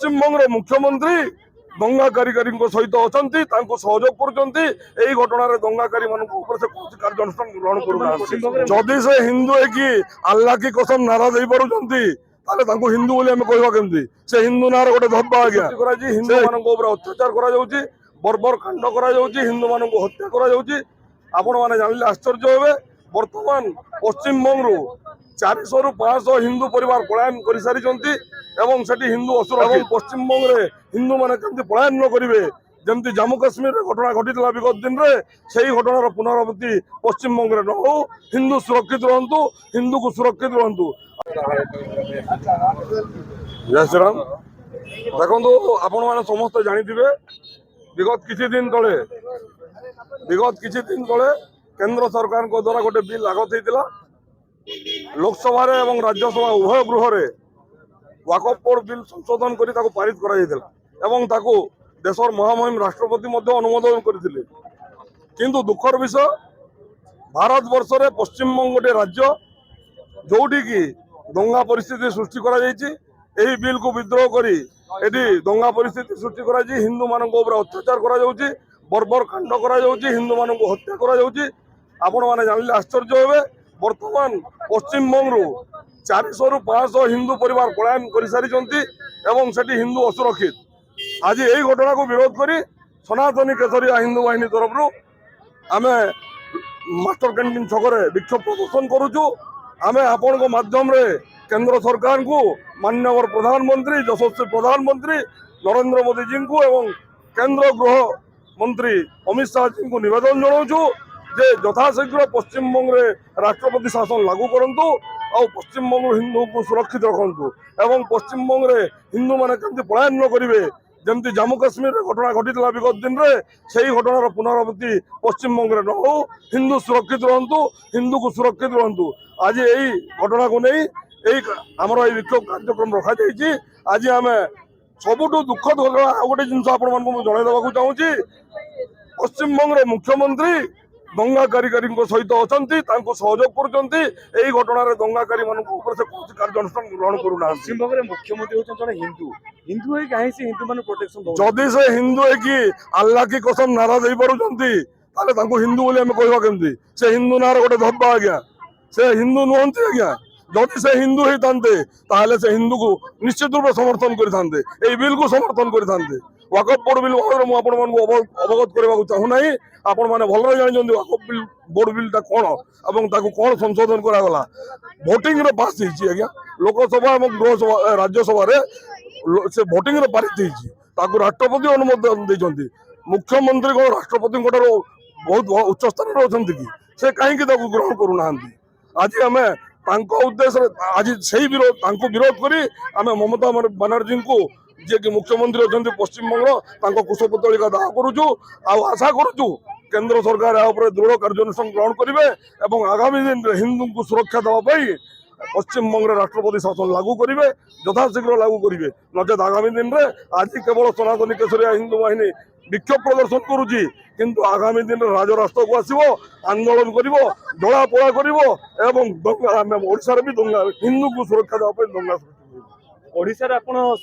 पश्चिमबंग मुख्यमंत्री दंगाकारी सहित अच्छा सहयोग कर घटना दंगाकारी कार्यानुष्ठान ग्रहण करूना जदि से हिंदू है कि अल्लाह की कसम नारा दे पार्टी हिंदू बोली कहवा केमती से हिंदू नार गोटे धब्बा आज्ञा हिंदू मान अत्याचार कर बर्बर कांड कर हिंदू मान हत्या कर जान आश्चर्य हे बर्तमान पश्चिमबंग 400 रु 500 हिंदू परिवार पलायन कर सारी हिंदू असुर पश्चिमबंग रे हिंदू माने केमती पलायन न करेंगे जमती जम्मू काश्मीर घटना घटी विगत दिन में से घटनार पुनरावृत्ति पश्चिमबंग में न हो हिंदू सुरक्षित रहतु हिंदू को सुरक्षित रहतु। जय श्रीराम देखो आपण मैंने समस्त जानी विगत किसी दिन तले केंद्र सरकार द्वारा गोटे बिल आगत होता लोकसभा और राज्यसभा उभय गृह में वाकफ बोर्ड बिल संशोधन कर पारित कर देशर महामहिम राष्ट्रपति अनुमोदन करते किंतु दुखर विषय भारत वर्ष में पश्चिमबंग गोटे राज्य जोटी की दंगा परिस्थिति सृष्टि कर बिल को विद्रोह करी दंगा परिस्थिति सृष्टि कर हिंदू मान अत्याचार कर बर्बर कांड कर हिंदू मान हत्या कर आपण मैंने जान आश्चर्य हे बर्तमान पश्चिमबंग 400 रु 500 हिंदू परिवार पलायन कर सारी हिंदू असुरक्षित आज यही घटना को विरोध करी सनातनी केसरिया हिंदू बाहिनी तरफ आम मास्टर कैंटीन छक विक्षोभ प्रदर्शन करुचु आम आपण माध्यम रे केंद्र सरकार को माननीय प्रधानमंत्री यशस्वी प्रधानमंत्री नरेंद्र मोदी जी को एवं केंद्र गृह मंत्री अमित शाह जी को निवेदन जनाऊँ जे यथाशीघ्र पश्चिमबंग रे राष्ट्रपति शासन लागू करंतु और पश्चिमबंग हिंदू को सुरक्षित रखंतु एवं पश्चिमबंग रे हिंदू माने केमती पलायन न करेंगे जमती जम्मू काश्मीर घटना घटी विगत दिन में से घटनार पुनरावृत्ति पश्चिमबंग में न हो हिंदू सुरक्षित रहतु हिंदू को सुरक्षित रहतु आज यही घटना को नहीं आमर ये विक्षोभ कार्यक्रम रखा जाइए आज आम सबुठ दुखद घटना आ गोटे जिन जनईदेवा चाहूँगी पश्चिमबंग मुख्यमंत्री दंगाकारी सहित अच्छा सहयोग कर घटना दंगाकारी कार्यानुष्ठान ग्रहण करूना मुख्यमंत्री होते हिंदू हिंदू है कहीं से हिंदू मान प्रोटेक्शन जदि से हिंदू है कि अल्लाह की कसम नारा दे पार्टी हिंदू बोली कहवा केमती से हिंदू नार गोटे धब्बा आज्ञा से हिंदू नुहति आज्ञा जदि से हिंदू होते से हिंदू को निश्चित रूप समर्थन करते बिल को समर्थन करते वाकफ बोर्ड बिल भाव अवगत करने चाहूना आपण मैंने भल जानते वाकफ बोर्ड बिलटा कौन कौन संशोधन करागला भोटिंग रे पास आज्ञा लोकसभा और गृहसभा राज्यसभा से भोटिंग रे पारित राष्ट्रपति अनुमोदन देते मुख्यमंत्री कौन राष्ट्रपति बहुत उच्च स्थान में अच्छा कि से कहीं ग्रहण करूना आज आम उद्देश्य आज से विरोध करी आम ममता बनर्जी को जे कि मुख्यमंत्री अच्छा पश्चिमबंग कुशपुतलिका दाह करुचु आशा करुचु केंद्र सरकार दृढ़ कार्यानुष्ठान ग्रहण करेंगे और आगामी दिन में हिंदू को सुरक्षा देवाई पश्चिमबंग राष्ट्रपति शासन लागू करेंगे यथाशीघ्र लागू करेंगे नचेत आगामी दिन में आज केवल सनातनी केसरिया हिंदू बाहिनी विक्षोभ प्रदर्शन करुच्ची किंतु आगामी दिन में राजरास्ता को आसो आंदोलन कर दलापोड़ा कर भी दंगा हिंदू को सुरक्षा देवाई दंगा ओडिशा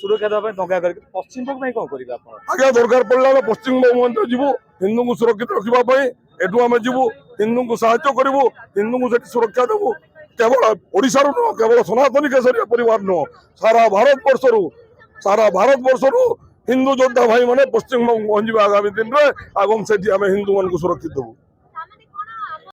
सुरक्षा देवाई दंगा कर पश्चिमबंग कौन करेंगे आज्ञा दरकार पड़ा पश्चिमबंग जीवु हिंदू को सुरक्षित रखापी एठू आम जीवु हिंदू को साहाय्य करूँ हिंदू को सुरक्षा देवु केवल ओडिशा नुह केवल सनातनी केसरिया परिवार नुह सारा भारत वर्ष हिंदू योद्धा भाई मैंने पश्चिमबंग पहुंचे आगामी दिन में आम से हिंदू मान को सुरक्षित देवु।